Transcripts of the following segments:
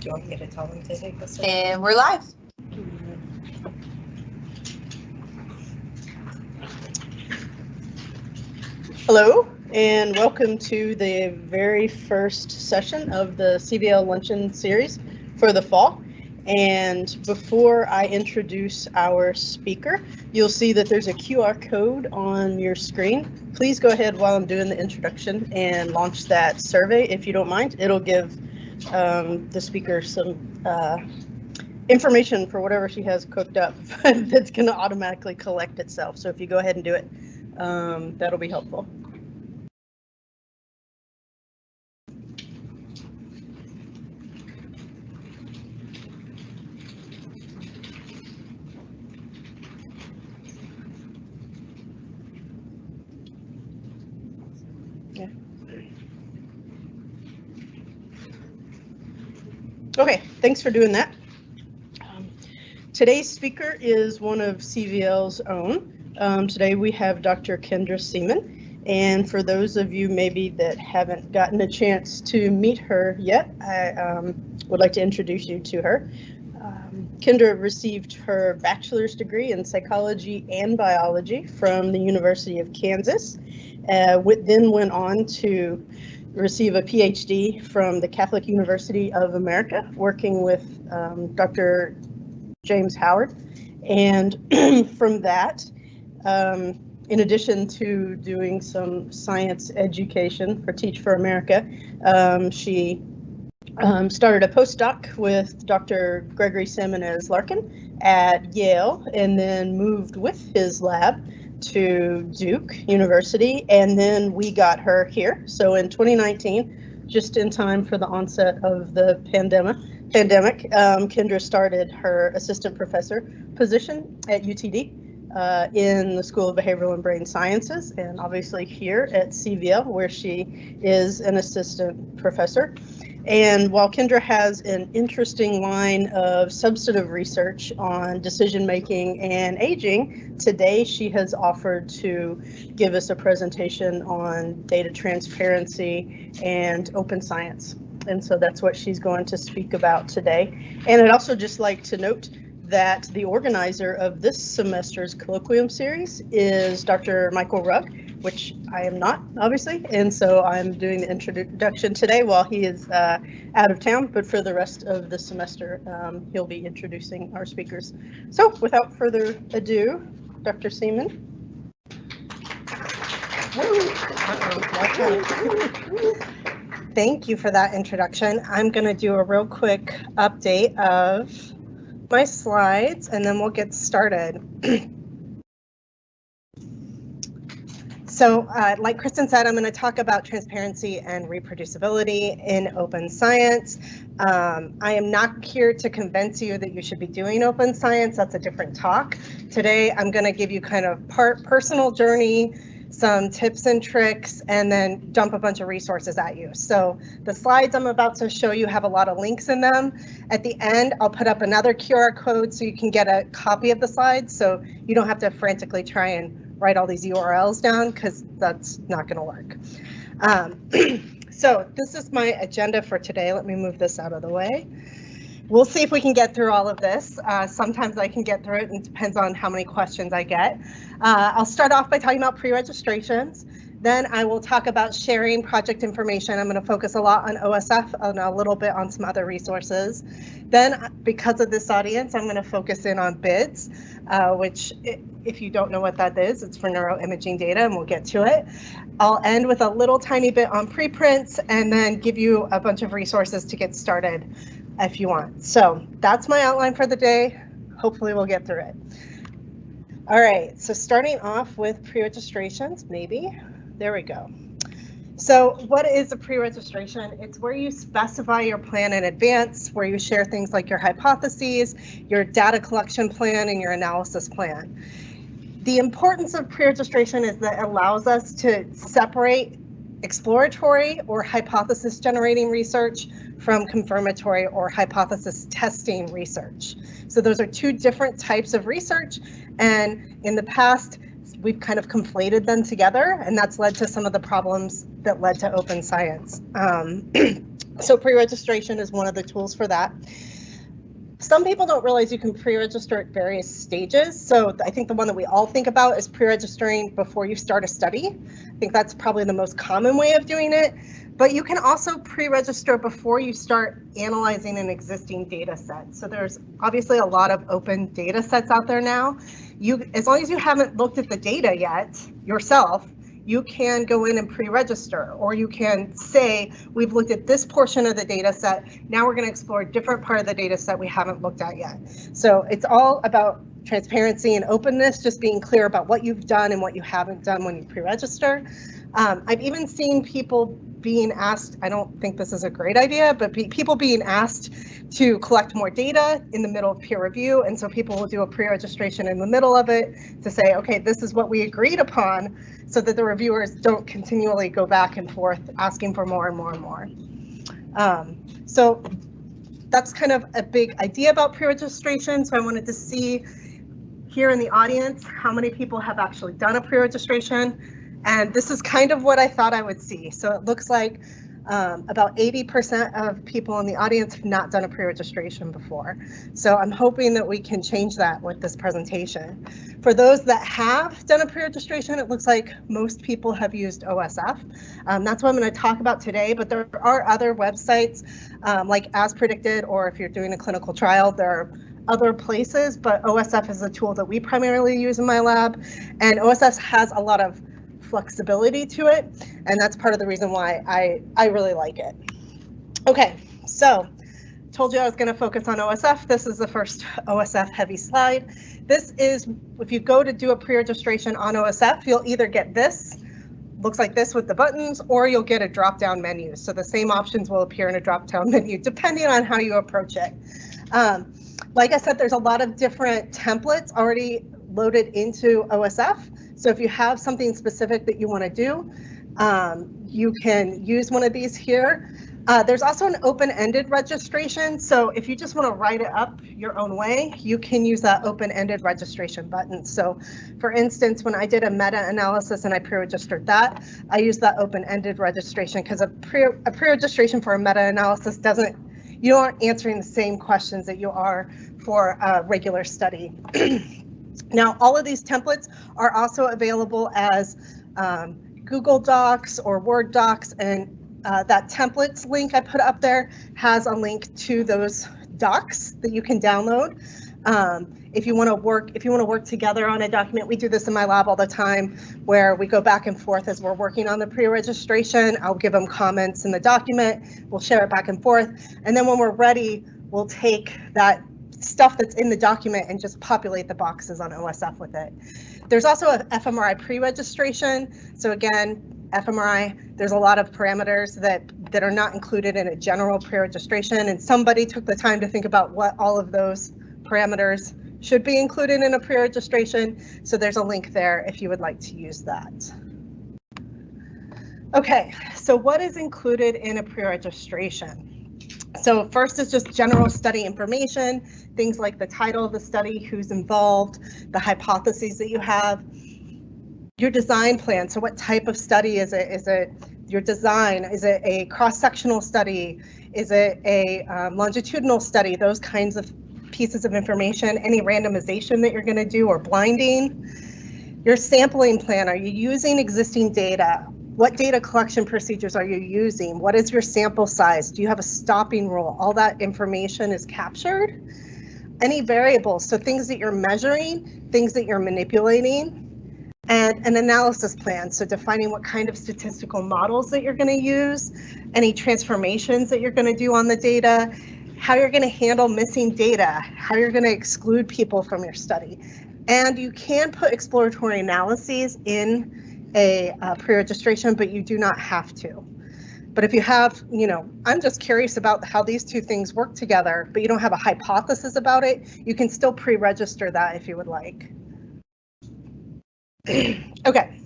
Do you want me to tell them to take this? And we're live. Hello, and welcome to the very first session of the CVL Luncheon Series for the fall. And before I introduce our speaker, you'll see that there's a QR code on your screen. Please go ahead while I'm doing the introduction and launch that survey if you don't mind. It'll give the speaker some information for whatever she has cooked up that's going to automatically collect itself. So if you go ahead and do it, that'll be helpful. Yeah. Okay, thanks for doing that. Today's speaker is one of CVL's own. Today we have Dr. Kendra Seaman, and for those of you maybe that haven't gotten a chance to meet her yet, I would like to introduce you to her. Kendra received her bachelor's degree in psychology and biology from the University of Kansas, then went on to receive a PhD from the Catholic University of America, working with Dr. James Howard. And from that, in addition to doing some science education for Teach for America, she started a postdoc with Dr. Gregory Simonez Larkin at Yale, and then moved with his lab to Duke University, and then we got her here. So in 2019, just in time for the onset of the pandemic, Kendra started her assistant professor position at UTD in the School of Behavioral and Brain Sciences, and obviously here at CVL, where she is an assistant professor. And while Kendra has an interesting line of substantive research on decision making and aging, today she has offered to give us a presentation on data transparency and open science. And so that's what she's going to speak about today. And I'd also just like to note that the organizer of this semester's colloquium series is Dr. Michael Rugg, which I am not, obviously, and so I'm doing the introduction today while he is out of town, but for the rest of the semester, he'll be introducing our speakers. So without further ado, Dr. Seaman. Thank you for that introduction. I'm going to do a real quick update of my slides, and then we'll get started. So like Kristen said, I'm going to talk about transparency and reproducibility in open science. I am not here to convince you that you should be doing open science. That's a different talk. Today, I'm going to give you kind of personal journey, some tips and tricks, and then dump a bunch of resources at you. So the slides I'm about to show you have a lot of links in them. At the end, I'll put up another QR code so you can get a copy of the slides, so you don't have to frantically try and write all these URLs down, because that's not going to work. So this is my agenda for today. Let me move this out of the way. We'll see if we can get through all of this. Sometimes I can get through it, and it depends on how many questions I get. I'll start off by talking about pre-registrations. Then I will talk about sharing project information. I'm going to focus a lot on OSF and a little bit on some other resources. Then, because of this audience, I'm going to focus in on BIDS, which, if you don't know what that is, it's for neuroimaging data, and we'll get to it. I'll end with a little tiny bit on preprints, and then give you a bunch of resources to get started if you want. So that's my outline for the day. Hopefully we'll get through it. All right, so starting off with pre-registrations, maybe. There we go. So what is a pre-registration? It's where you specify your plan in advance, where you share things like your hypotheses, your data collection plan, and your analysis plan. The importance of pre-registration is that it allows us to separate exploratory or hypothesis generating research from confirmatory or hypothesis testing research. So those are two different types of research, and in the past we've kind of conflated them together, and that's led to some of the problems that led to open science. So pre-registration is one of the tools for that. Some people don't realize you can pre-register at various stages. So I think the one that we all think about is pre-registering before you start a study. I think that's probably the most common way of doing it. But you can also pre-register before you start analyzing an existing data set. So there's obviously a lot of open data sets out there now. As long as you haven't looked at the data yet yourself, you can go in and pre-register, or you can say, we've looked at this portion of the data set, now we're going to explore a different part of the data set we haven't looked at yet. So it's all about transparency and openness, just being clear about what you've done and what you haven't done when you pre-register. I've even seen people being asked, I don't think this is a great idea, but people being asked to collect more data in the middle of peer review. And so people will do a pre-registration in the middle of it to say, okay, this is what we agreed upon, so that the reviewers don't continually go back and forth asking for more and more and more. So that's kind of a big idea about pre-registration. So I wanted to see here in the audience how many people have actually done a pre-registration. And this is kind of what I thought I would see. So it looks like about 80% of people in the audience have not done a pre-registration before. So I'm hoping that we can change that with this presentation. For those that have done a pre-registration, it looks like most people have used OSF. That's what I'm going to talk about today, but there are other websites like As Predicted, or if you're doing a clinical trial, there are other places, but OSF is a tool that we primarily use in my lab, and OSF has a lot of flexibility to it, and that's part of the reason why I really like it. Okay, so told you I was going to focus on OSF. This is the first OSF heavy slide. This is, if you go to do a pre-registration on OSF, you'll either get this, looks like this with the buttons, or you'll get a drop-down menu. So the same options will appear in a drop-down menu depending on how you approach it. Like I said, there's a lot of different templates already loaded into OSF. So if you have something specific that you want to do, you can use one of these here. There's also an open-ended registration. So if you just want to write it up your own way, you can use that open-ended registration button. So for instance, when I did a meta-analysis and I pre-registered that, I used that open-ended registration because a pre-registration for a meta-analysis you aren't answering the same questions that you are for a regular study. Now, all of these templates are also available as Google Docs or Word Docs, and that templates link I put up there has a link to those docs that you can download. If you want to work together on a document, we do this in my lab all the time, where we go back and forth as we're working on the pre-registration. I'll give them comments in the document, we'll share it back and forth, and then when we're ready, we'll take that stuff that's in the document and just populate the boxes on OSF with it. There's also a fMRI pre-registration. So again, fMRI, there's a lot of parameters that are not included in a general pre-registration, and somebody took the time to think about what all of those parameters should be included in a pre-registration. So there's a link there if you would like to use that. Okay, so what is included in a pre-registration? So first is just general study information, things like the title of the study, who's involved, the hypotheses that you have, your design plan. So what type of study is it? Is it your design? Is it a cross-sectional study? Is it a longitudinal study? Those kinds of pieces of information, any randomization that you're going to do or blinding. Your sampling plan, are you using existing data? What data collection procedures are you using? What is your sample size? Do you have a stopping rule? All that information is captured. Any variables, so things that you're measuring, things that you're manipulating, and an analysis plan, so defining what kind of statistical models that you're going to use, any transformations that you're going to do on the data, how you're going to handle missing data, how you're going to exclude people from your study. And you can put exploratory analyses in a pre-registration, but you do not have to. But if you have, I'm just curious about how these two things work together, but you don't have a hypothesis about it, you can still pre-register that if you would like. Okay,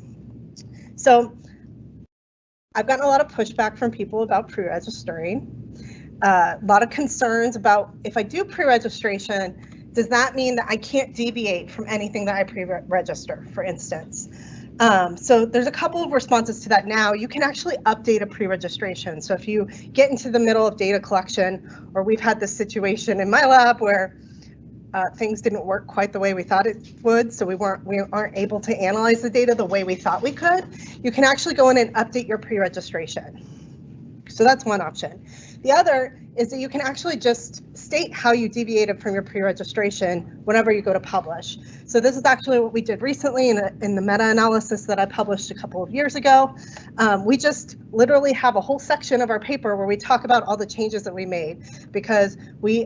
so I've gotten a lot of pushback from people about pre-registering. A lot of concerns about, if I do pre-registration, does that mean that I can't deviate from anything that I pre-register, for instance? So there's a couple of responses to that now. You can actually update a pre-registration. So if you get into the middle of data collection, or we've had this situation in my lab where things didn't work quite the way we thought it would, so we aren't able to analyze the data the way we thought we could, you can actually go in and update your pre-registration. So that's one option. The other is that you can actually just state how you deviated from your pre-registration whenever you go to publish. So this is actually what we did recently in the meta-analysis that I published a couple of years ago. We just literally have a whole section of our paper where we talk about all the changes that we made, because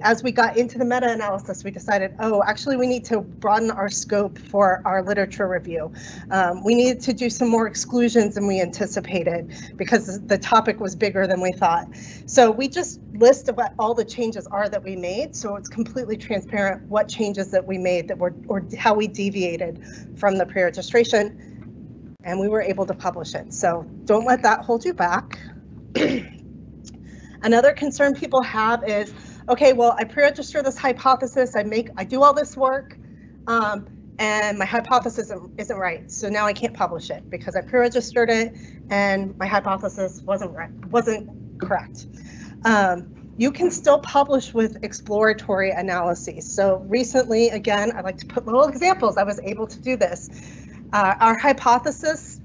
as we got into the meta-analysis, we decided, oh, actually we need to broaden our scope for our literature review. We needed to do some more exclusions than we anticipated because the topic was bigger than we thought. So we just list what all the changes are that we made, so it's completely transparent what changes that we made that were, or how we deviated from the pre-registration, and we were able to publish it. So don't let that hold you back. Another concern people have is, okay, well, I pre-register this hypothesis, I do all this work, and my hypothesis isn't right. So now I can't publish it because I pre-registered it and my hypothesis wasn't correct. You can still publish with exploratory analyses. So recently, again, I like to put little examples. I was able to do this. Our hypothesis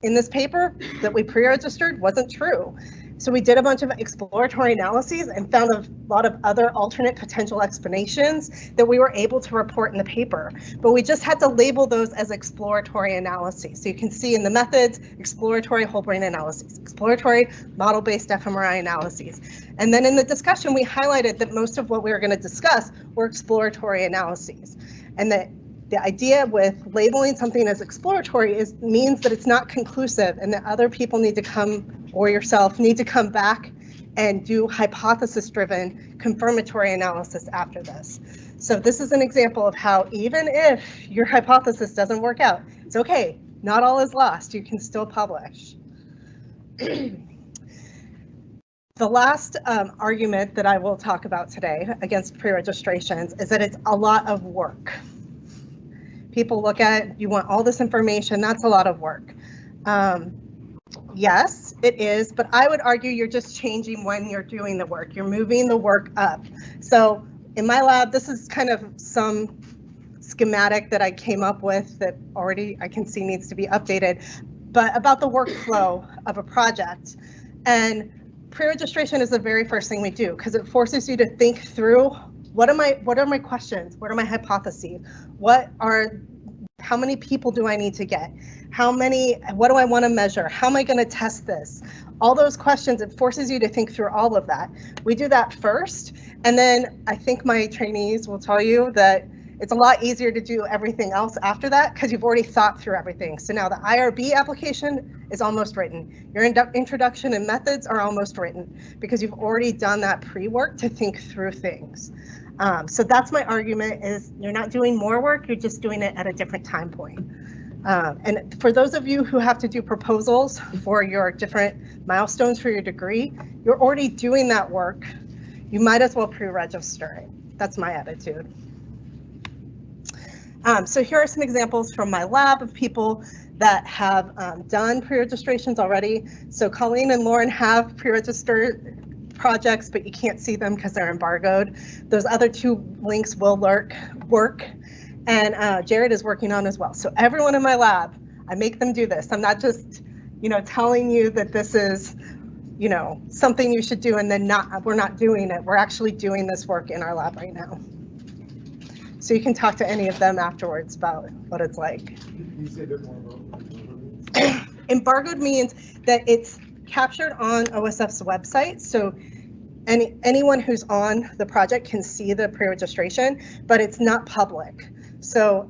in this paper that we pre-registered wasn't true. So we did a bunch of exploratory analyses and found a lot of other alternate potential explanations that we were able to report in the paper. But we just had to label those as exploratory analyses. So you can see in the methods, exploratory whole brain analyses, exploratory model-based fMRI analyses. And then in the discussion, we highlighted that most of what we were going to discuss were exploratory analyses. And that the idea with labeling something as exploratory means that it's not conclusive and that other people need to come, or yourself need to come back and do hypothesis-driven confirmatory analysis after this. So this is an example of how even if your hypothesis doesn't work out, it's okay, not all is lost, you can still publish. The last argument that I will talk about today against pre-registrations is that it's a lot of work. People look at, you want all this information, that's a lot of work. Yes, it is, but I would argue you're just changing when you're doing the work. You're moving the work up. So in my lab, this is kind of some schematic that I came up with that already I can see needs to be updated, but about the workflow of a project. And pre-registration is the very first thing we do because it forces you to think through what are my questions? What are my hypotheses? How many people do I need to get? What do I want to measure? How am I going to test this? All those questions, it forces you to think through all of that. We do that first, and then I think my trainees will tell you that it's a lot easier to do everything else after that because you've already thought through everything. So now the IRB application is almost written. Your introduction and methods are almost written because you've already done that pre-work to think through things. So that's my argument, is you're not doing more work, you're just doing it at a different time point. And for those of you who have to do proposals for your different milestones for your degree, you're already doing that work. You might as well pre-register it. That's my attitude. So here are some examples from my lab of people that have done pre-registrations already. So Colleen and Lauren have pre-registered projects, but you can't see them because they're embargoed. Those other two links will work, and Jared is working on as well. So everyone in my lab, I make them do this. I'm not just, telling you that this is, something you should do and then we're not doing it. We're actually doing this work in our lab right now. So you can talk to any of them afterwards about what it's like. Can you say a bit more about what embargoed means? Embargoed means that it's captured on OSF's website. So anyone who's on the project can see the pre-registration, but it's not public. So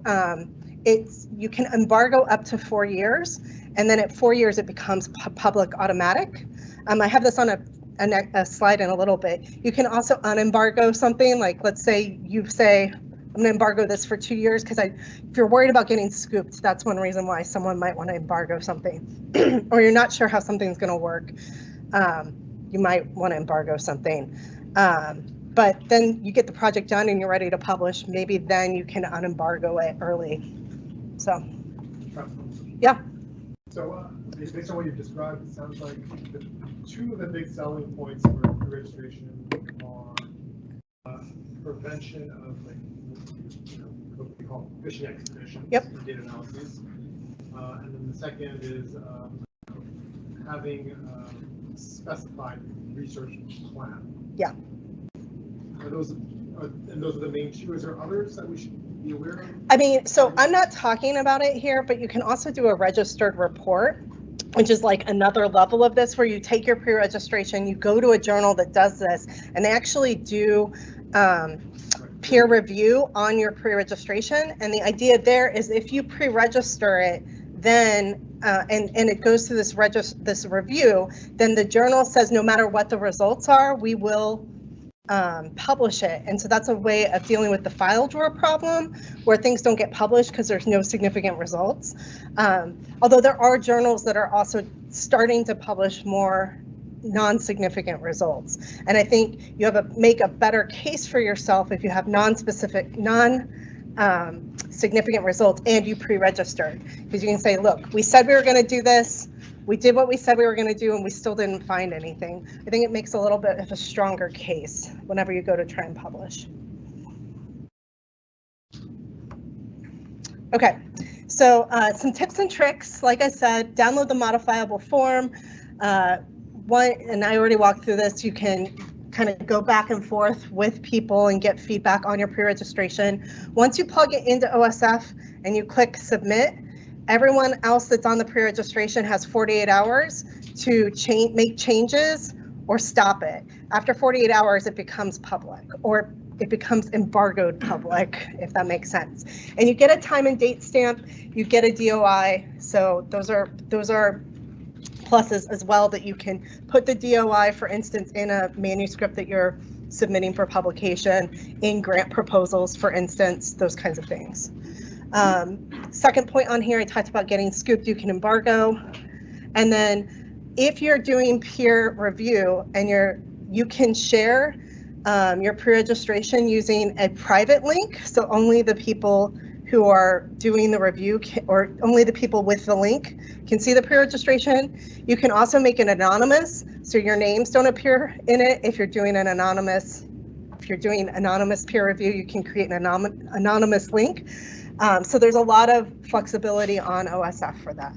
you can embargo up to 4 years, and then at 4 years it becomes public automatic. I have this on a slide in a little bit. You can also unembargo something, like let's say you say, I'm going to embargo this for 2 years because if you're worried about getting scooped, that's one reason why someone might want to embargo something. Or you're not sure how something's going to work, you might want to embargo something. But then you get the project done and you're ready to publish. Maybe then you can unembargo it early. So. Yeah. So based on what you've described, it sounds like two of the big selling points for pre-registration are prevention of what we call fishing expeditions for data analyses. And then the second is having a specified research plan. Yeah. And those are the main two. Is there others that we should be aware of? I mean, so I'm not talking about it here, but you can also do a registered report, which is like another level of this, where you take your pre-registration, you go to a journal that does this, and they actually do peer review on your pre-registration. And the idea there is if you pre-register it, then and it goes through this review, then the journal says no matter what the results are, we will publish it. And so that's a way of dealing with the file drawer problem, where things don't get published because there's no significant results. Although there are journals that are also starting to publish more non-significant results. And I think you have make a better case for yourself if you have significant results and you pre-registered, because you can say, look, we said we were going to do this, we did what we said we were going to do, and we still didn't find anything. I think it makes a little bit of a stronger case whenever you go to try and publish. Okay, so some tips and tricks. Like I said, download the modifiable form. And I already walked through this, you can kind of go back and forth with people and get feedback on your pre-registration. Once you plug it into OSF and you click submit, everyone else that's on the pre-registration has 48 hours to make changes or stop it. After 48 hours, it becomes public, or it becomes embargoed public, if that makes sense. And you get a time and date stamp, you get a DOI. So those are pluses as well, that you can put the DOI, for instance, in a manuscript that you're submitting for publication, in grant proposals, for instance, those kinds of things. Second point on here, I talked about getting scooped, you can embargo. And then if you're doing peer review and you can share your pre-registration using a private link, so only the people who are doing the review or only the people with the link can see the pre-registration. You can also make it anonymous, so your names don't appear in it. If you're doing anonymous peer review, you can create an anonymous link. So there's a lot of flexibility on OSF for that.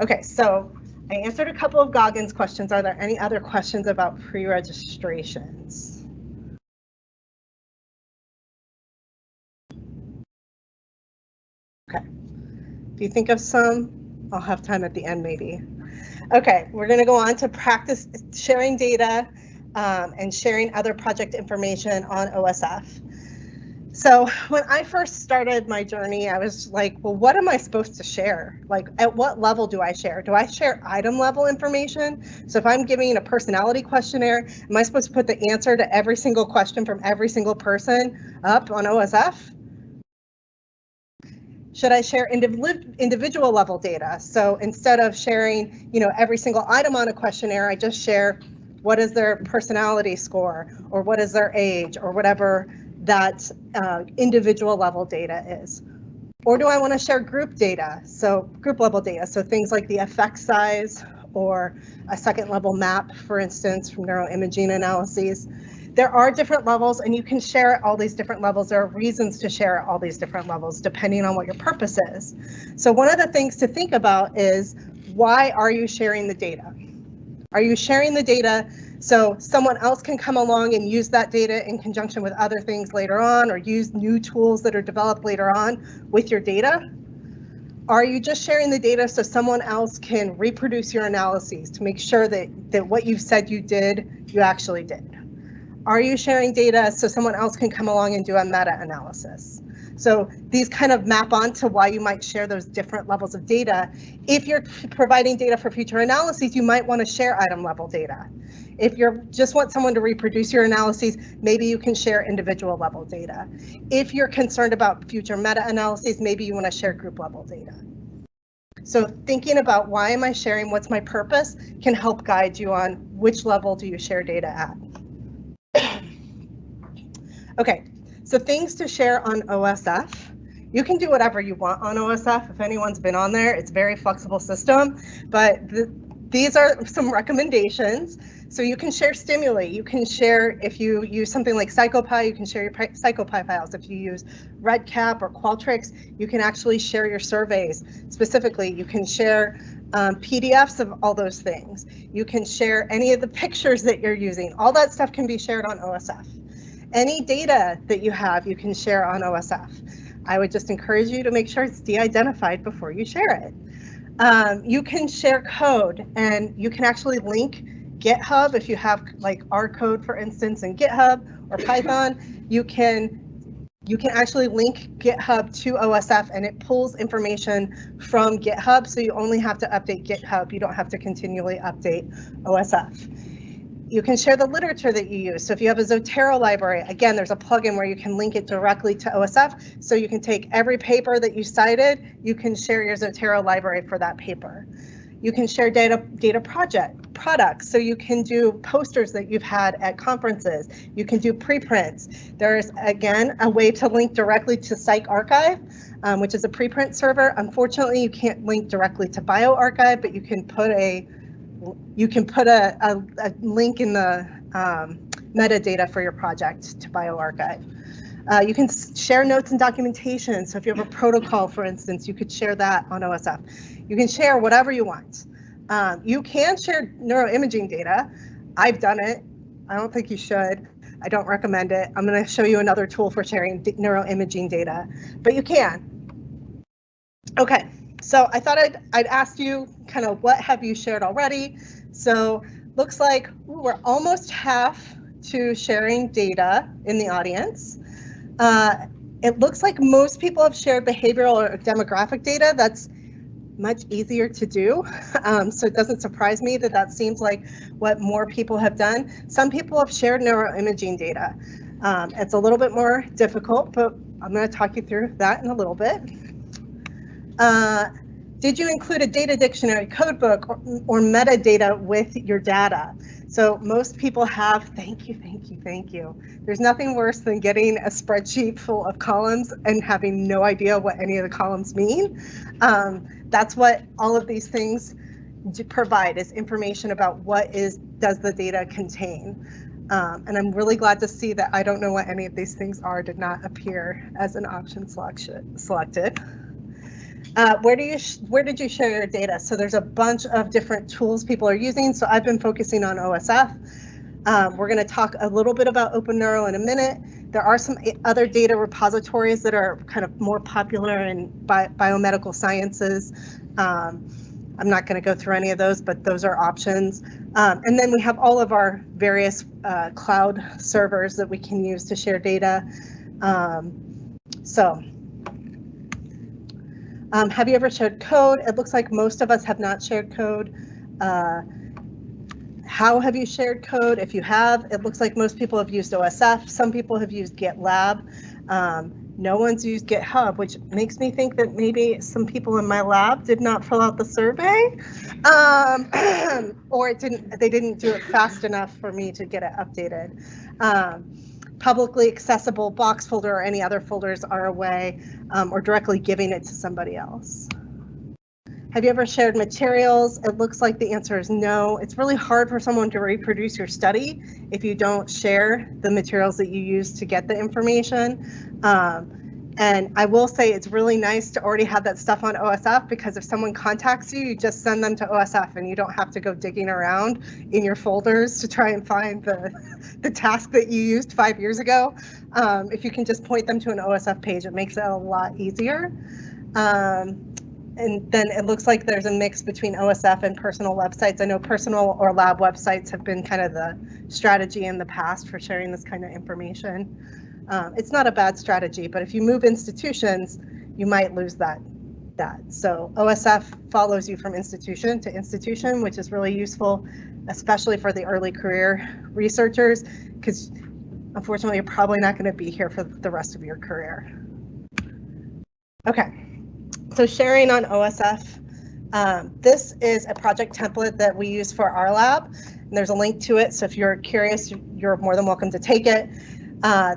Okay, so I answered a couple of Goggins questions. Are there any other questions about pre-registrations? Okay, if you think of some, I'll have time at the end maybe. Okay, we're going to go on to practice sharing data and sharing other project information on OSF. So when I first started my journey, I was like, well, what am I supposed to share? Like, at what level do I share? Do I share item level information? So if I'm giving a personality questionnaire, am I supposed to put the answer to every single question from every single person up on OSF? Should I share individual level data? So instead of sharing, every single item on a questionnaire, I just share what is their personality score, or what is their age, or whatever that individual level data is. Or do I want to share group data, so group level data, so things like the effect size or a second level map, for instance, from neuroimaging analyses. There are different levels, and you can share at all these different levels. There are reasons to share at all these different levels depending on what your purpose is. So one of the things to think about is, why are you sharing the data? Are you sharing the data so someone else can come along and use that data in conjunction with other things later on, or use new tools that are developed later on with your data? Are you just sharing the data so someone else can reproduce your analyses to make sure that what you said you did, you actually did? Are you sharing data so someone else can come along and do a meta-analysis? So these kind of map onto why you might share those different levels of data. If you're providing data for future analyses, you might want to share item level data. If you just want someone to reproduce your analyses, maybe you can share individual level data. If you're concerned about future meta-analyses, maybe you want to share group level data. So thinking about, why am I sharing, what's my purpose, can help guide you on which level do you share data at. Okay, so things to share on OSF. You can do whatever you want on OSF. If anyone's been on there, it's a very flexible system, but these are some recommendations. So you can share stimuli. You can share, if you use something like PsychoPy, you can share your PsychoPy files. If you use REDCap or Qualtrics, you can actually share your surveys. Specifically, you can share PDFs of all those things. You can share any of the pictures that you're using. All that stuff can be shared on OSF. Any data that you have, you can share on OSF. I would just encourage you to make sure it's de-identified before you share it. You can share code, and you can actually link GitHub. If you have like R code, for instance, in GitHub or Python, you can actually link GitHub to OSF, and it pulls information from GitHub, so you only have to update GitHub. You don't have to continually update OSF. You can share the literature that you use. So if you have a Zotero library, again, there's a plugin where you can link it directly to OSF. So you can take every paper that you cited, you can share your Zotero library for that paper. You can share data products. So you can do posters that you've had at conferences. You can do preprints. There's, again, a way to link directly to PsycArchive, which is a preprint server. Unfortunately, you can't link directly to bioRxiv, but you can put a link in the metadata for your project to bioRxiv. You can share notes and documentation. So if you have a protocol, for instance, you could share that on OSF. You can share whatever you want. You can share neuroimaging data. I've done it. I don't think you should. I don't recommend it. I'm going to show you another tool for sharing neuroimaging data, but you can. Okay. So I thought I'd ask you kind of what have you shared already. So looks like we're almost half to sharing data in the audience. It looks like most people have shared behavioral or demographic data. That's much easier to do. So it doesn't surprise me that that seems like what more people have done. Some people have shared neuroimaging data. It's a little bit more difficult, but I'm going to talk you through that in a little bit. Did you include a data dictionary, codebook, or metadata with your data? So most people have. Thank you. There's nothing worse than getting a spreadsheet full of columns and having no idea what any of the columns mean. That's what all of these things provide, is information about what does the data contain. And I'm really glad to see that I don't know what any of these things are did not appear as an option selected. Where did you share your data? So there's a bunch of different tools people are using. So I've been focusing on OSF. We're going to talk a little bit about OpenNeuro in a minute. There are some other data repositories that are kind of more popular in biomedical sciences. I'm not going to go through any of those, but those are options. And then we have all of our various cloud servers that we can use to share data. Have you ever shared code? It looks like most of us have not shared code. How have you shared code? If you have, it looks like most people have used OSF. Some people have used GitLab. No one's used GitHub, which makes me think that maybe some people in my lab did not fill out the survey, or they didn't do it fast enough for me to get it updated. Publicly accessible box folder or any other folders are a way, or directly giving it to somebody else. Have you ever shared materials? It looks like the answer is no. It's really hard for someone to reproduce your study if you don't share the materials that you use to get the information. And I will say it's really nice to already have that stuff on OSF, because if someone contacts you, you just send them to OSF and you don't have to go digging around in your folders to try and find the task that you used 5 years ago. If you can just point them to an OSF page, it makes it a lot easier. And then it looks like there's a mix between OSF and personal websites. I know personal or lab websites have been kind of the strategy in the past for sharing this kind of information. It's not a bad strategy, but if you move institutions, you might lose that. So OSF follows you from institution to institution, which is really useful, especially for the early career researchers, because unfortunately, you're probably not going to be here for the rest of your career. Okay. So sharing on OSF, this is a project template that we use for our lab, and there's a link to it. So if you're curious, you're more than welcome to take it.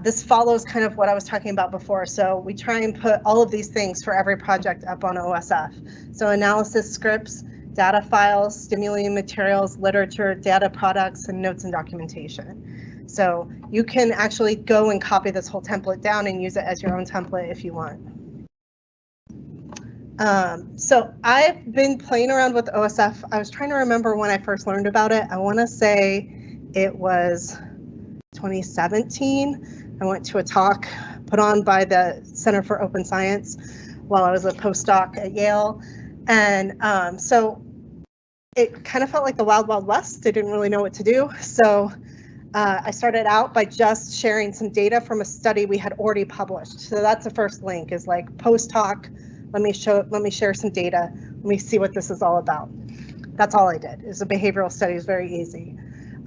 This follows kind of what I was talking about before. So we try and put all of these things for every project up on OSF. So analysis scripts, data files, stimulating materials, literature, data products, and notes and documentation. So you can actually go and copy this whole template down and use it as your own template if you want. So I've been playing around with OSF. I was trying to remember when I first learned about it. I want to say it was 2017. I went to a talk put on by the Center for Open Science while I was a postdoc at Yale. And so it kind of felt like the Wild Wild West. I didn't really know what to do. So I started out by just sharing some data from a study we had already published. So that's the first link, is like post talk. Let me share some data. Let me see what this is all about. That's all I did. It's a behavioral study. It's very easy.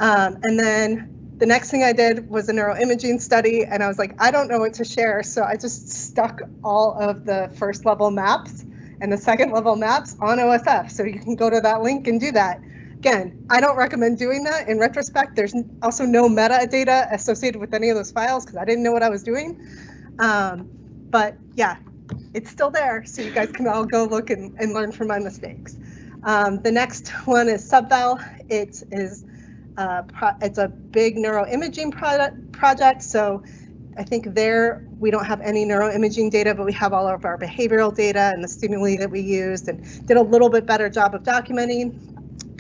And then the next thing I did was a neuroimaging study, and I was like, I don't know what to share. So I just stuck all of the first level maps and the second level maps on OSF. So you can go to that link and do that. Again, I don't recommend doing that. In retrospect, there's also no metadata associated with any of those files because I didn't know what I was doing. But yeah, it's still there. So you guys can all go look and learn from my mistakes. The next one is SubVal. It's a big neuroimaging project. So I think there we don't have any neuroimaging data, but we have all of our behavioral data and the stimuli that we used, and did a little bit better job of documenting.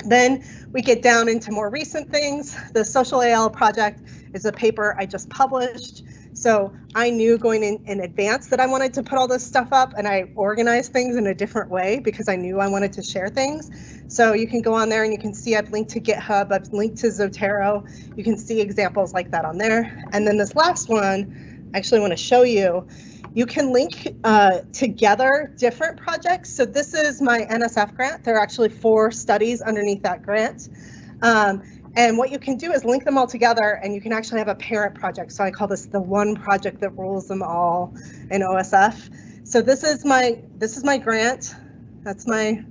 Then we get down into more recent things. The Social AL project is a paper I just published. So I knew going in advance that I wanted to put all this stuff up, and I organized things in a different way because I knew I wanted to share things. So you can go on there and you can see I've linked to GitHub, I've linked to Zotero. You can see examples like that on there. And then this last one, I actually want to show you. You can link together different projects. So this is my NSF grant. There are actually 4 studies underneath that grant. And what you can do is link them all together, and you can actually have a parent project. So I call this the one project that rules them all in OSF. So this is my grant. That's my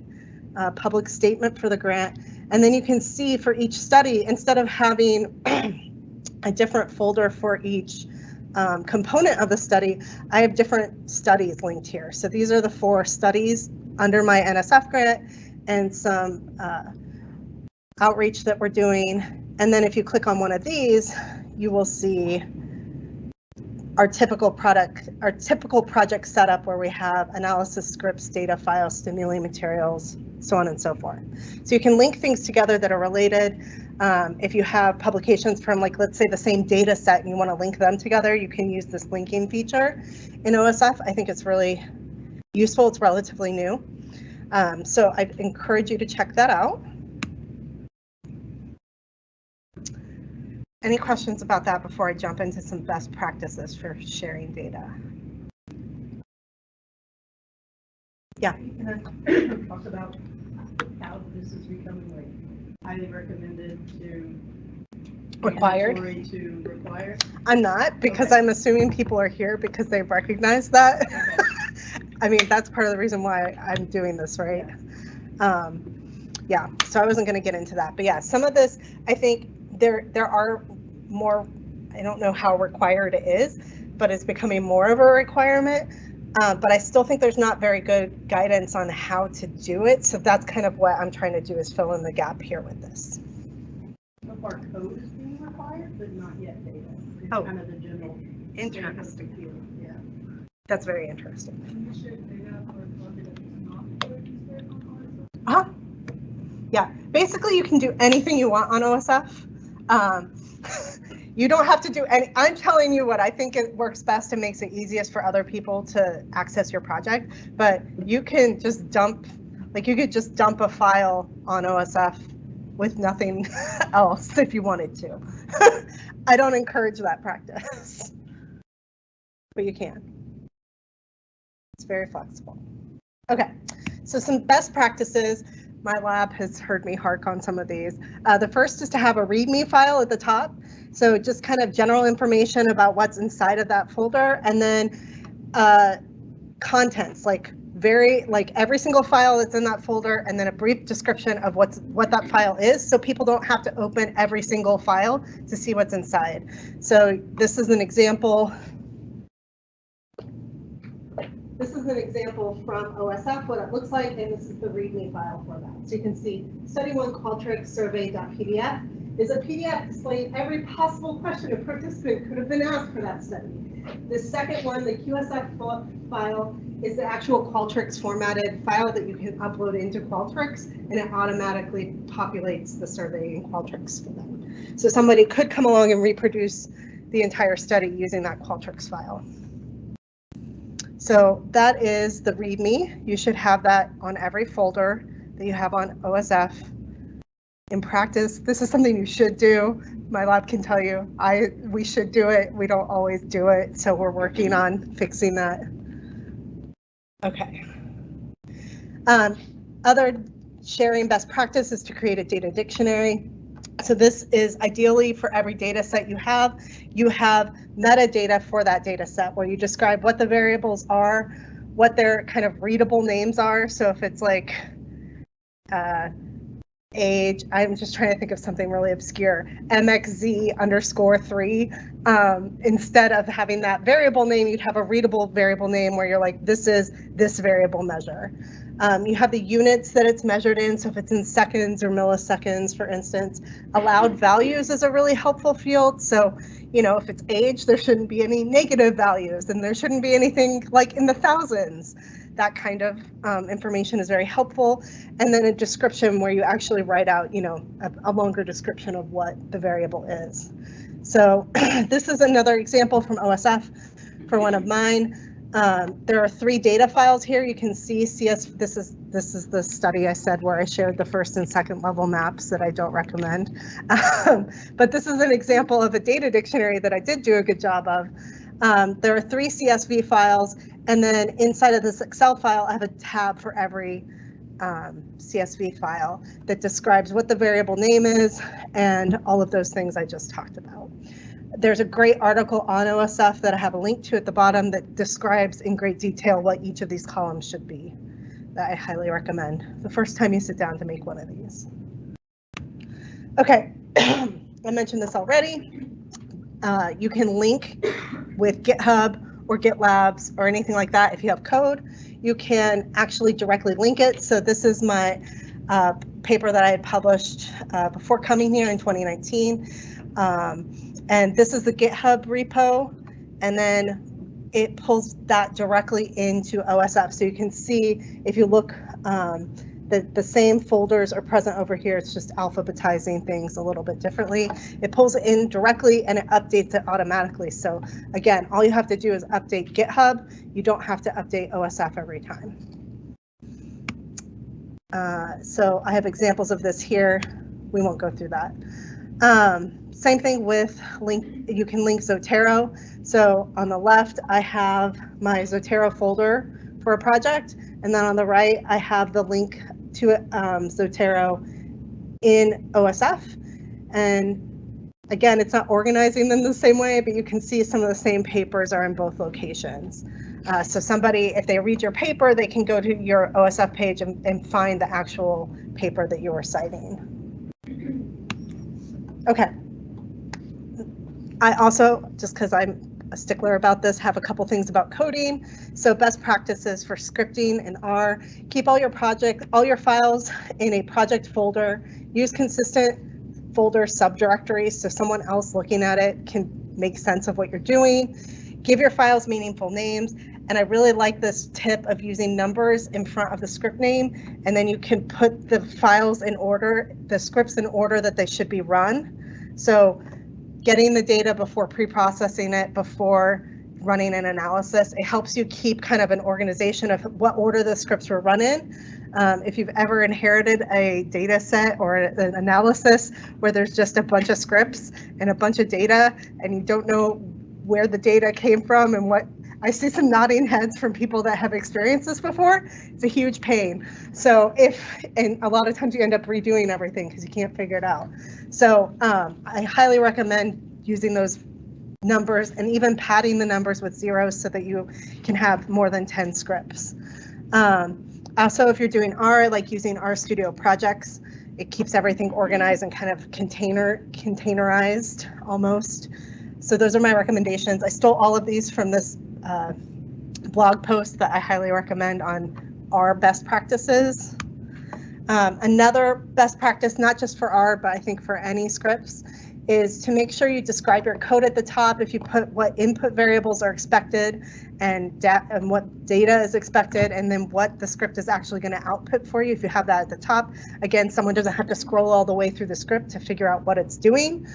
public statement for the grant. And then you can see for each study, instead of having a different folder for each component of the study, I have different studies linked here. So these are the 4 studies under my NSF grant and some outreach that we're doing. And then if you click on one of these, you will see our typical project setup, where we have analysis scripts, data files, stimuli materials, so on and so forth. So you can link things together that are related. If you have publications from, like, let's say the same data set and you want to link them together, you can use this linking feature in OSF. I think it's really useful. It's relatively new. So I encourage you to check that out. Any questions about that before I jump into some best practices for sharing data? Yeah. Can I talk about how this is becoming like highly recommended to Required? To require? I'm not, because okay. I'm assuming people are here because they've recognized that. Okay. I mean, that's part of the reason why I'm doing this, right? Yeah, so I wasn't going to get into that, but yeah, some of this, I think there are more, I don't know how required it is, but it's becoming more of a requirement. But I still think there's not very good guidance on how to do it. So that's kind of what I'm trying to do, is fill in the gap here with this. So far, code is being required, but not yet data. It's kind of the general. Interesting. Yeah. That's very interesting. Can you share data for a project that is not Uh-huh. Yeah, basically you can do anything you want on OSF. You don't have to do any, I'm telling you what I think it works best and makes it easiest for other people to access your project, but you can just dump, like you could just dump a file on OSF with nothing else if you wanted to. I don't encourage that practice, but you can. It's very flexible. Okay, so some best practices. My lab has heard me hark on some of these. The first is to have a README file at the top. So just kind of general information about what's inside of that folder, and then contents like every single file that's in that folder, and then a brief description of what that file is, so people don't have to open every single file to see what's inside. So this is an example. This is an example from OSF, what it looks like, and this is the README file for that. So you can see study 1 Qualtrics survey.pdf is a PDF displaying every possible question a participant could have been asked for that study. The second one, the QSF file, is the actual Qualtrics formatted file that you can upload into Qualtrics, and it automatically populates the survey in Qualtrics for them. So somebody could come along and reproduce the entire study using that Qualtrics file. So that is the README. You should have that on every folder that you have on OSF. In practice, this is something you should do. My lab can tell you, we should do it. We don't always do it, so we're working on fixing that. Okay. Other sharing best practice is to create a data dictionary. So this is ideally for every data set you have metadata for that data set where you describe what the variables are, what their kind of readable names are. So if it's like age, I'm just trying to think of something really obscure, MXZ_3, instead of having that variable name, you'd have a readable variable name where you're like, this is this variable measure. You have the units that it's measured in, so if it's in seconds or milliseconds, for instance. Allowed values is a really helpful field. So, you know, if it's age, there shouldn't be any negative values, and there shouldn't be anything like in the thousands. That kind of information is very helpful. And then a description where you actually write out, you know, a longer description of what the variable is. So this is another example from OSF for one of mine. There are 3 data files here. You can see this is the study I said where I shared the first and second level maps that I don't recommend. But this is an example of a data dictionary that I did do a good job of. There are 3 CSV files, and then inside of this Excel file, I have a tab for every CSV file that describes what the variable name is and all of those things I just talked about. There's a great article on OSF that I have a link to at the bottom that describes in great detail what each of these columns should be, that I highly recommend the first time you sit down to make one of these. Okay, I mentioned this already. You can link with GitHub or GitLabs or anything like that. If you have code, you can actually directly link it. So this is my paper that I had published before coming here in 2019. And this is the GitHub repo, and then it pulls that directly into OSF. So you can see, if you look, the same folders are present over here. It's just alphabetizing things a little bit differently. It pulls it in directly and it updates it automatically. So again, all you have to do is update GitHub. You don't have to update OSF every time. So I have examples of this here. We won't go through that. Same thing with link, you can link Zotero. So on the left, I have my Zotero folder for a project, and then on the right, I have the link to Zotero in OSF. And again, it's not organizing them the same way, but you can see some of the same papers are in both locations. So somebody, if they read your paper, they can go to your OSF page and find the actual paper that you were citing. Okay. I also, just because I'm a stickler about this, have a couple things about coding. So best practices for scripting in R. Keep all your files in a project folder. Use consistent folder subdirectories so someone else looking at it can make sense of what you're doing. Give your files meaningful names. And I really like this tip of using numbers in front of the script name, and then you can put the files in order, the scripts in order that they should be run. So getting the data before pre-processing it, before running an analysis, it helps you keep kind of an organization of what order the scripts were run in. If you've ever inherited a data set or an analysis where there's just a bunch of scripts and a bunch of data and you don't know where the data came from and what, I see some nodding heads from people that have experienced this before. It's a huge pain. So and a lot of times you end up redoing everything because you can't figure it out. So I highly recommend using those numbers and even padding the numbers with zeros so that you can have more than 10 scripts. Also, if you're doing R, like using RStudio projects, it keeps everything organized and kind of containerized almost. So those are my recommendations. I stole all of these from this blog post that I highly recommend on R best practices. Another best practice, not just for R, but I think for any scripts, is to make sure you describe your code at the top. If you put what input variables are expected and what data is expected, and then what the script is actually going to output for you. If you have that at the top, again, someone doesn't have to scroll all the way through the script to figure out what it's doing.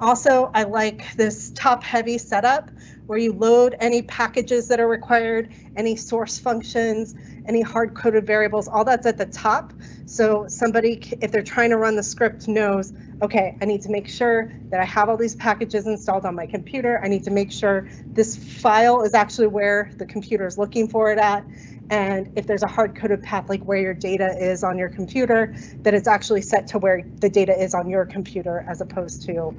Also, I like this top-heavy setup where you load any packages that are required, any source functions, any hard-coded variables, all that's at the top. So somebody, if they're trying to run the script, knows, okay, I need to make sure that I have all these packages installed on my computer. I need to make sure this file is actually where the computer is looking for it at. And if there's a hard-coded path, like where your data is on your computer, that it's actually set to where the data is on your computer as opposed to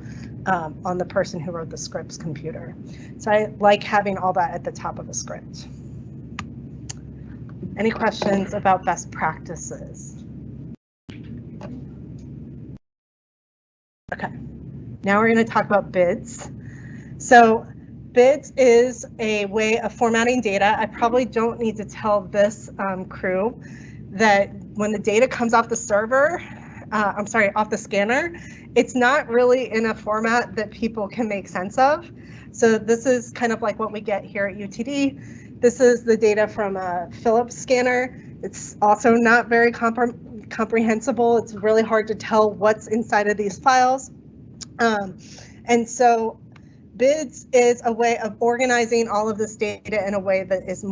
on the person who wrote the script's computer. So I like having all that at the top of a script. Any questions about best practices? Okay, now we're going to talk about bids. So bids is a way of formatting data. I probably don't need to tell this crew that when the data comes off the server, off the scanner, it's not really in a format that people can make sense of. So this is kind of like what we get here at UTD. This is the data from a Philips scanner. It's also not very comprehensible. It's really hard to tell what's inside of these files. And so bids is a way of organizing all of this data in a way that is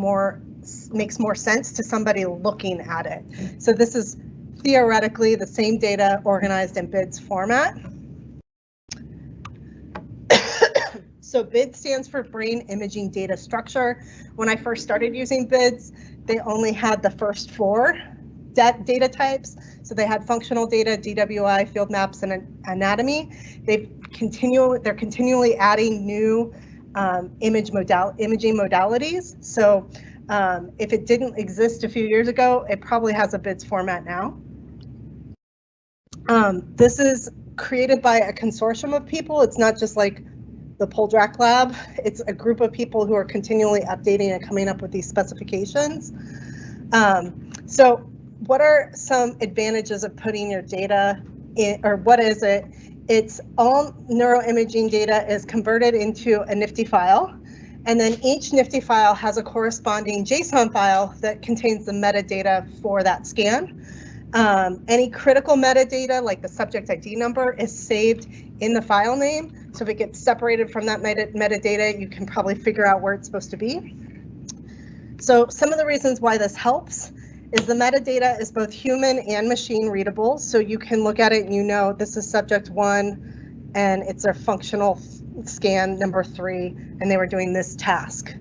makes more sense to somebody looking at it. So this is theoretically the same data organized in bids format. So BID stands for Brain Imaging Data Structure. When I first started using BIDs, they only had the first 4 data types. So they had functional data, DWI, field maps, and anatomy. They're continually adding new imaging modalities. So if it didn't exist a few years ago, it probably has a BIDs format now. This is created by a consortium of people. It's not just like the Poldrack lab. It's a group of people who are continually updating and coming up with these specifications. So what are some advantages of putting your data in, or what is it? It's all neuroimaging data is converted into a NIfTY file, and then each NIfTY file has a corresponding JSON file that contains the metadata for that scan. Any critical metadata, like the subject ID number, is saved in the file name. So if it gets separated from that metadata, you can probably figure out where it's supposed to be. So some of the reasons why this helps is the metadata is both human and machine readable. So you can look at it and you know this is subject 1 and it's their functional scan number 3 and they were doing this task.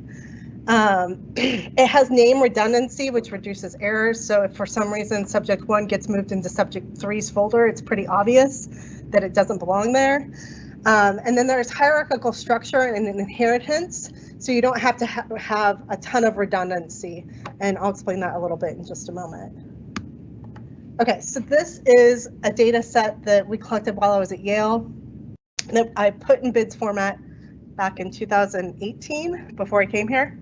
It has name redundancy, which reduces errors. So if for some reason subject 1 gets moved into subject 3's folder, it's pretty obvious that it doesn't belong there. And then there's hierarchical structure and inheritance. So you don't have to have a ton of redundancy. And I'll explain that a little bit in just a moment. Okay, so this is a data set that we collected while I was at Yale that I put in BIDs format back in 2018 before I came here.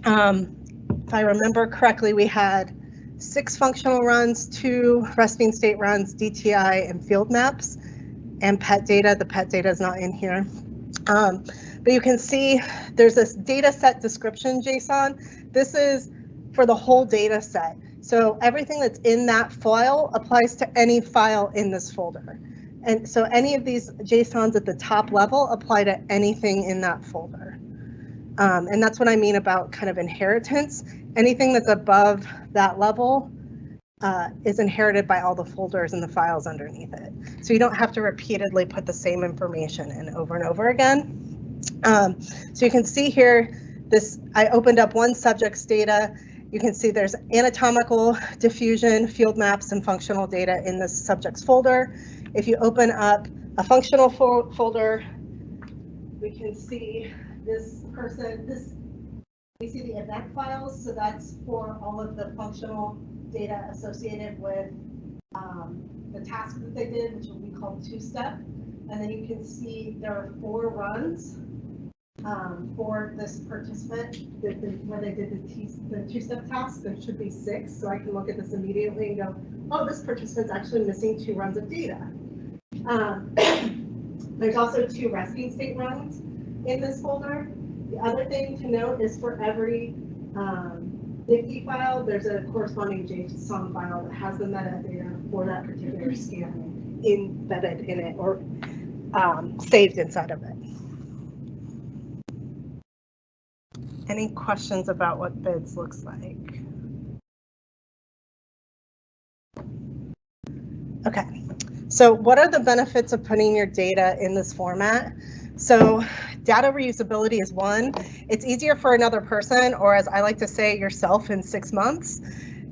If I remember correctly, we had 6 functional runs, 2 resting state runs, DTI, and field maps, and PET data. The PET data is not in here. But you can see there's this data set description JSON. This is for the whole data set. So everything that's in that file applies to any file in this folder. And so any of these JSONs at the top level apply to anything in that folder. And that's what I mean about kind of inheritance. Anything that's above that level is inherited by all the folders and the files underneath it. So you don't have to repeatedly put the same information in over and over again. So you can see here, I opened up one subject's data. You can see there's anatomical diffusion, field maps, and functional data in this subject's folder. If you open up a functional folder, we can see this person, this We see the event files, so that's for all of the functional data associated with the task that they did, which will be called two-step. And then you can see there are 4 runs for this participant when they did the two-step task. There should be 6, so I can look at this immediately and go, oh, this participant's actually missing 2 runs of data. There's also 2 resting state runs in this folder. The other thing to note is for every NIFI file, there's a corresponding JSON file that has the metadata for that particular scan embedded in it or saved inside of it. Any questions about what BIDS looks like? Okay, so what are the benefits of putting your data in this format? So data reusability is one. It's easier for another person, or as I like to say, yourself in 6 months,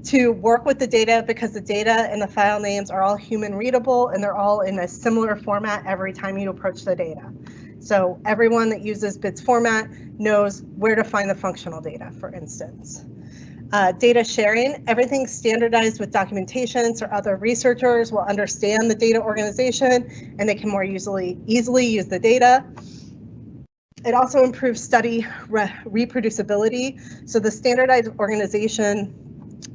to work with the data because the data and the file names are all human readable and they're all in a similar format every time you approach the data. So everyone that uses BIDS format knows where to find the functional data, for instance. Data sharing, everything's standardized with documentation so other researchers will understand the data organization and they can more easily use the data. It also improves study reproducibility. So the standardized organization,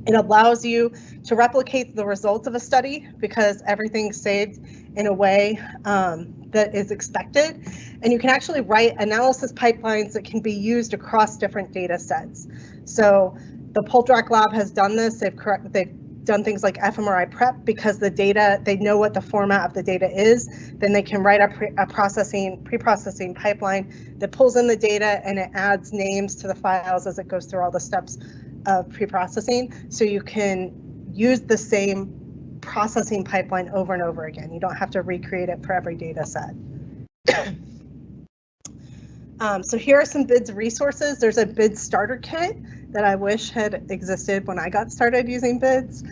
it allows you to replicate the results of a study because everything's saved in a way that is expected. And you can actually write analysis pipelines that can be used across different data sets. So the Poldrack Lab has done this. They've done things like fMRI prep because the data, they know what the format of the data is. Then they can write a pre-processing pipeline that pulls in the data and it adds names to the files as it goes through all the steps of pre-processing. So you can use the same processing pipeline over and over again. You don't have to recreate it for every data set. So here are some BIDS resources. There's a BIDS starter kit that I wish had existed when I got started using BIDS.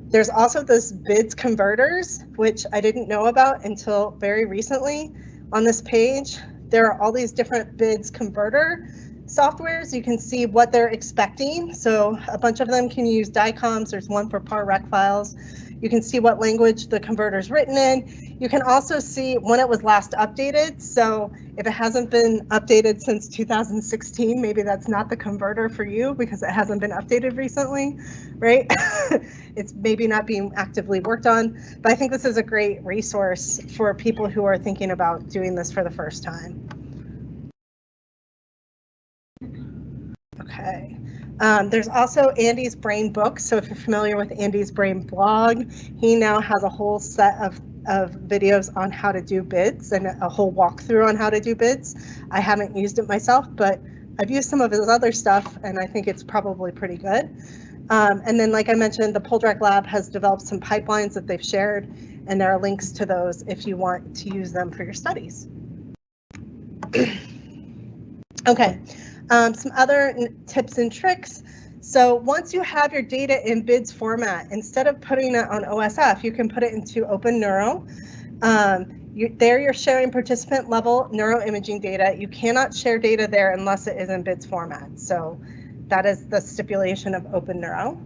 There's also this BIDS converters, which I didn't know about until very recently. On this page, there are all these different BIDS converter softwares. You can see what they're expecting. So a bunch of them can use DICOMs. There's one for par-rec files. You can see what language the converter is written in. You can also see when it was last updated. So if it hasn't been updated since 2016, maybe that's not the converter for you because it hasn't been updated recently, right? It's maybe not being actively worked on, but I think this is a great resource for people who are thinking about doing this for the first time. Okay. There's also Andy's Brain book. So if you're familiar with Andy's Brain blog, he now has a whole set of videos on how to do BIDS and a whole walkthrough on how to do BIDS. I haven't used it myself, but I've used some of his other stuff and I think it's probably pretty good. And then, like I mentioned, the Poldrack Lab has developed some pipelines that they've shared, and there are links to those if you want to use them for your studies. Okay. Some other tips and tricks. So once you have your data in BIDS format, instead of putting it on OSF, you can put it into OpenNeuro. There you're sharing participant level neuroimaging data. You cannot share data there unless it is in BIDS format. So that is the stipulation of OpenNeuro.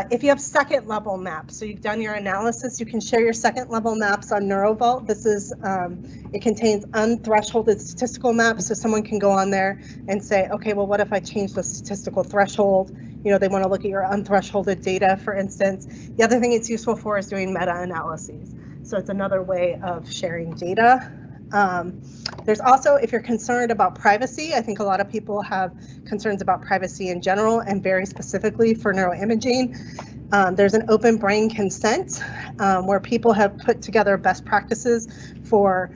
If you have second level maps, so you've done your analysis, you can share your second level maps on NeuroVault. This is, it contains unthresholded statistical maps, so someone can go on there and say, okay, well, what if I change the statistical threshold? You know, they want to look at your unthresholded data, for instance. The other thing it's useful for is doing meta-analyses. So it's another way of sharing data. There's also, if you're concerned about privacy, I think a lot of people have concerns about privacy in general and very specifically for neuroimaging. There's an open brain consent where people have put together best practices for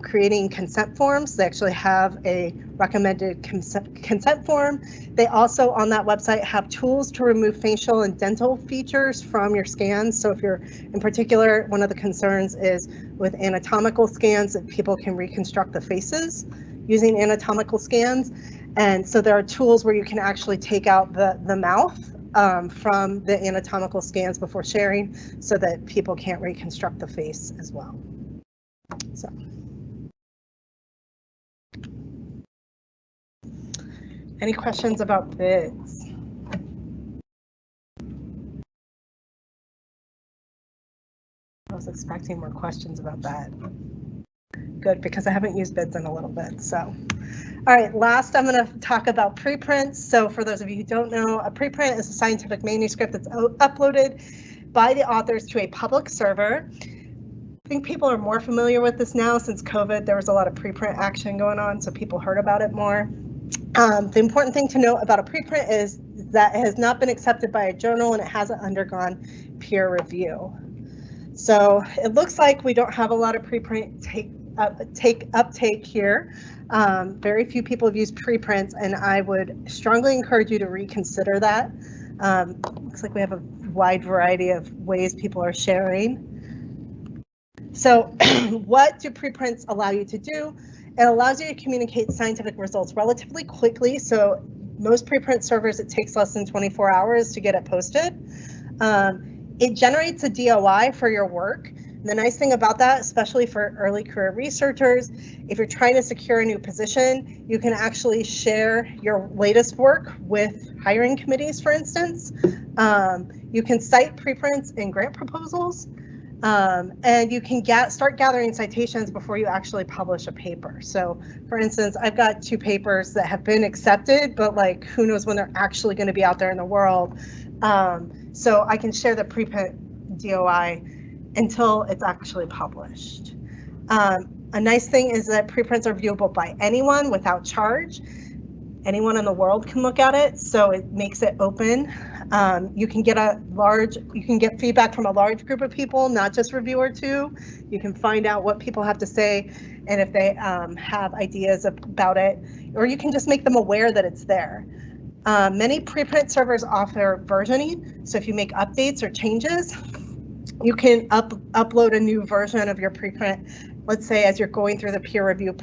creating consent forms. They actually have a recommended consent form. They also on that website have tools to remove facial and dental features from your scans. So if you're in particular, one of the concerns is with anatomical scans that people can reconstruct the faces using anatomical scans. And so there are tools where you can actually take out the mouth from the anatomical scans before sharing so that people can't reconstruct the face as well. So. Any questions about bids? I was expecting more questions about that. Good, because I haven't used bids in a little bit, so. All right, last I'm going to talk about preprints. So for those of you who don't know, a preprint is a scientific manuscript that's uploaded by the authors to a public server. I think people are more familiar with this now since COVID. There was a lot of preprint action going on, so people heard about it more. The important thing to note about a preprint is that it has not been accepted by a journal and it hasn't undergone peer review. So it looks like we don't have a lot of preprint uptake here. Very few people have used preprints, and I would strongly encourage you to reconsider that. Looks like we have a wide variety of ways people are sharing. So what do preprints allow you to do? It allows you to communicate scientific results relatively quickly. So most preprint servers, it takes less than 24 hours to get it posted. It generates a DOI for your work. The nice thing about that, especially for early career researchers, if you're trying to secure a new position, you can actually share your latest work with hiring committees, for instance. You can cite preprints in grant proposals, and you can start gathering citations before you actually publish a paper. So for instance, I've got 2 papers that have been accepted, but like who knows when they're actually going to be out there in the world. So I can share the preprint DOI until it's actually published. A nice thing is that preprints are viewable by anyone without charge. Anyone in the world can look at it, so it makes it open. You can get feedback from a large group of people, not just reviewer 2. You can find out what people have to say and if they have ideas about it, or you can just make them aware that it's there. Many preprint servers offer versioning, so if you make updates or changes, you can upload a new version of your preprint, let's say as you're going through the peer review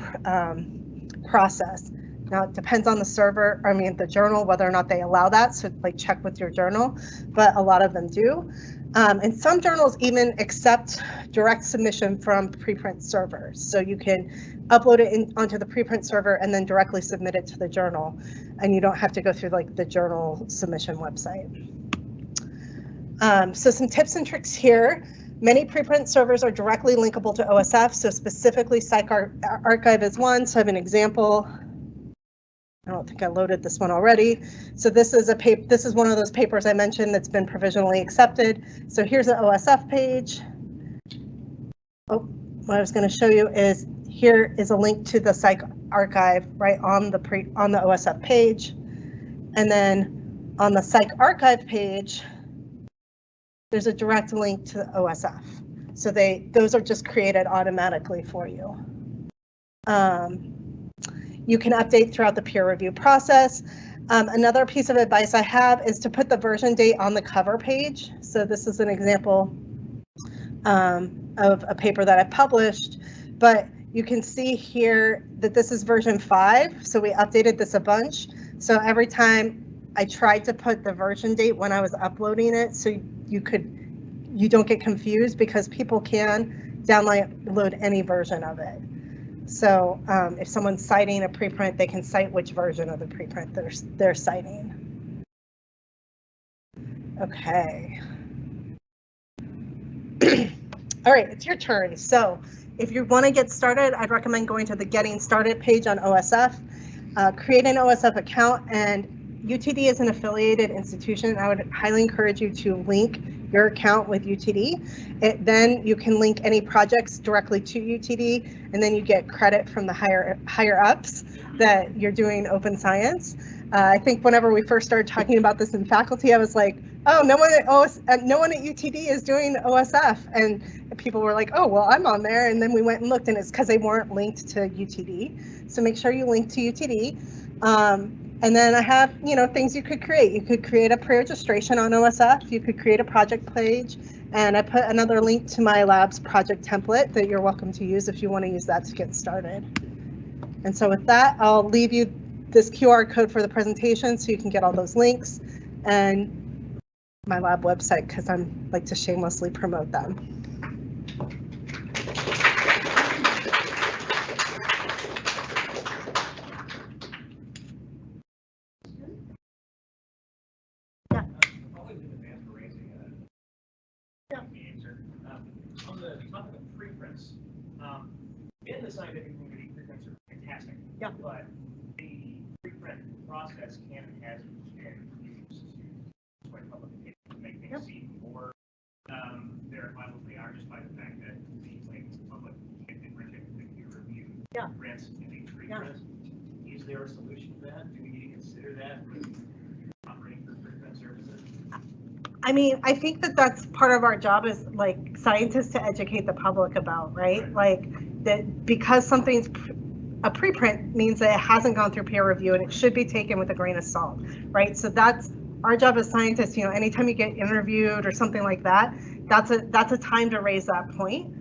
process. Now it depends on the server, the journal, whether or not they allow that, so like check with your journal, but a lot of them do. And some journals even accept direct submission from preprint servers. So you can upload it onto the preprint server and then directly submit it to the journal. And you don't have to go through like the journal submission website. So some tips and tricks here. Many preprint servers are directly linkable to OSF. So specifically PsycArXiv is one. So I have an example. I don't think I loaded this one already. So this is one of those papers I mentioned that's been provisionally accepted. So here's an OSF page. Oh, what I was going to show you is here is a link to the PsycArXiv right on the OSF page. And then on the PsycArXiv page, there's a direct link to the OSF. So those are just created automatically for you. You can update throughout the peer review process. Another piece of advice I have is to put the version date on the cover page. So this is an example of a paper that I published, but you can see here that this is version 5. So we updated this a bunch. So every time I tried to put the version date when I was uploading it, so you don't get confused, because people can download any version of it. So if someone's citing a preprint, they can cite which version of the preprint they're citing. Okay. All right, it's your turn. So if you want to get started, I'd recommend going to the Getting Started page on OSF. Create an OSF account, and UTD is an affiliated institution. I would highly encourage you to link your account with UTD. Then you can link any projects directly to UTD, and then you get credit from the higher ups that you're doing open science. I think whenever we first started talking about this in faculty, I was like, oh, no one at UTD is doing OSF, and people were like, oh, well, I'm on there. And then we went and looked, and it's because they weren't linked to UTD. So make sure you link to UTD. And then I have, things you could create. You could create a pre-registration on OSF. You could create a project page. And I put another link to my lab's project template that you're welcome to use if you want to use that to get started. And so with that, I'll leave you this QR code for the presentation so you can get all those links, and my lab website, because I like to shamelessly promote them. the scientific community, preprints are fantastic. Yeah. But the preprint process can and has been used to quite public to make things seem more verifiable than they are, just by the fact that the public can enrich it with peer review prints and these preprints. Is there a solution to that? Do we need to consider that with operating for preprint services? I mean, I think that that's part of our job as like scientists to educate the public about, right? Like that because something's a preprint means that it hasn't gone through peer review and it should be taken with a grain of salt, right? So that's our job as scientists. You know, anytime you get interviewed or something like that, that's a time to raise that point.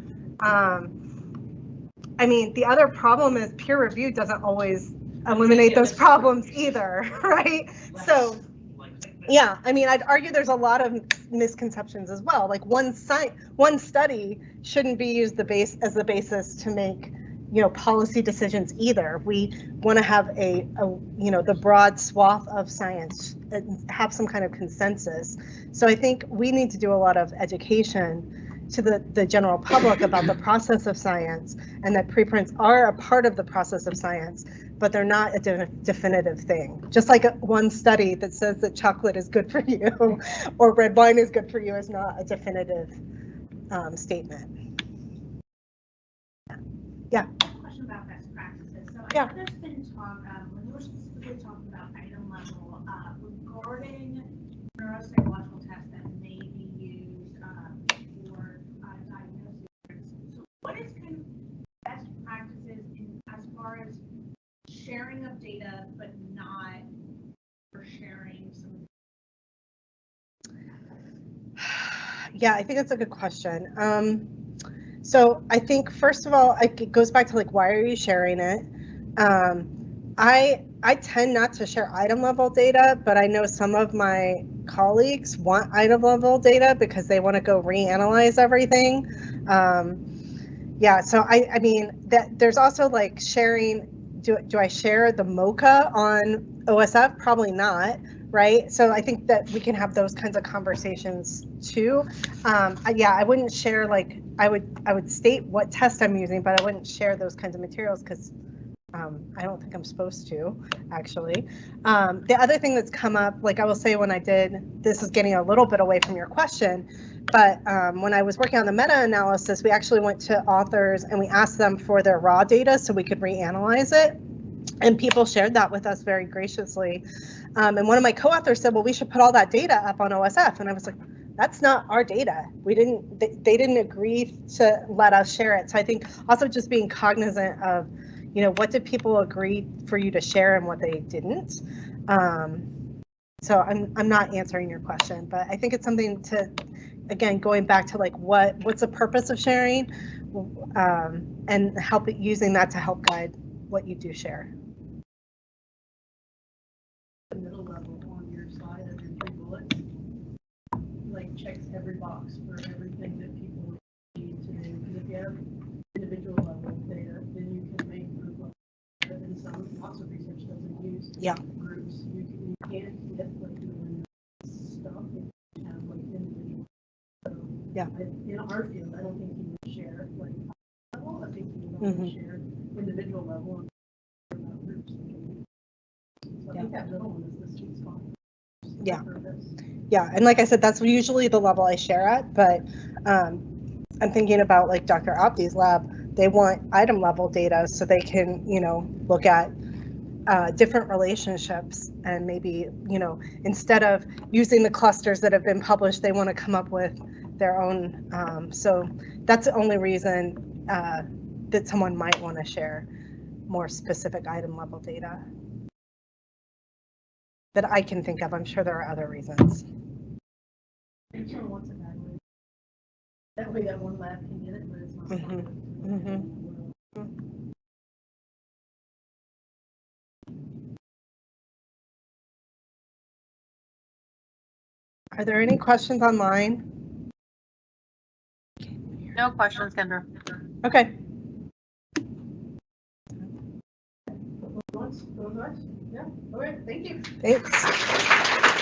I mean, the other problem is peer review doesn't always eliminate those problems either, right? So. Yeah, I mean, I'd argue there's a lot of misconceptions as well. Like one study shouldn't be used as the basis to make, you know, policy decisions either. We want to have a you know, the broad swath of science and have some kind of consensus. So I think we need to do a lot of education to the general public about the process of science, and that preprints are a part of the process of science, but they're not a definitive thing. Just like one study that says that chocolate is good for you or red wine is good for you is not a definitive statement. Yeah. Question about best practices. So I know there's been talk, when you were specifically talking about item level, regarding neuropsychological tests that may be used for diagnosis. So what is kind of best practices as far as sharing of data, but not for sharing some? Yeah, I think that's a good question. So I think first of all, it goes back to like, why are you sharing it? I tend not to share item level data, but I know some of my colleagues want item level data because they want to go reanalyze everything. Yeah, so I mean that there's also like sharing. Do I share the MOCA on OSF? Probably not, right? So I think that we can have those kinds of conversations too. Yeah, I wouldn't share like I would state what test I'm using, but I wouldn't share those kinds of materials because I don't think I'm supposed to, actually. The other thing that's come up, like I will say when I did, this is getting a little bit away from your question, but when I was working on the meta-analysis, we actually went to authors and we asked them for their raw data so we could reanalyze it. And people shared that with us very graciously. And one of my co-authors said, well, we should put all that data up on OSF. And I was like, that's not our data. They didn't agree to let us share it. So I think also just being cognizant of, you know, what did people agree for you to share and what they didn't. So I'm not answering your question, but I think it's something to, again, going back to like what's the purpose of sharing, and using that to help guide what you do share. The middle level on your slide of your 3 bullets, like checks every box for everything that people need to do. Because if you have individual level data, then you can make group level. But in some, lots of research doesn't use groups. You can't get like stuff if you have like individual. So in our field, I don't think you would share like level. I think you would share individual level and groups. So I think that middle one is the sweet spot. Yeah, and like I said, that's usually the level I share at, but I'm thinking about like Dr. Abdi's lab. They want item level data so they can, you know, look at different relationships, and maybe, you know, instead of using the clusters that have been published, they want to come up with their own. So that's the only reason that someone might want to share more specific item level data that I can think of. I'm sure there are other reasons. That way that one lab can get it, but it's not. Are there any questions online? No questions, Kendra. Okay. Yeah, all right, thank you. Thanks.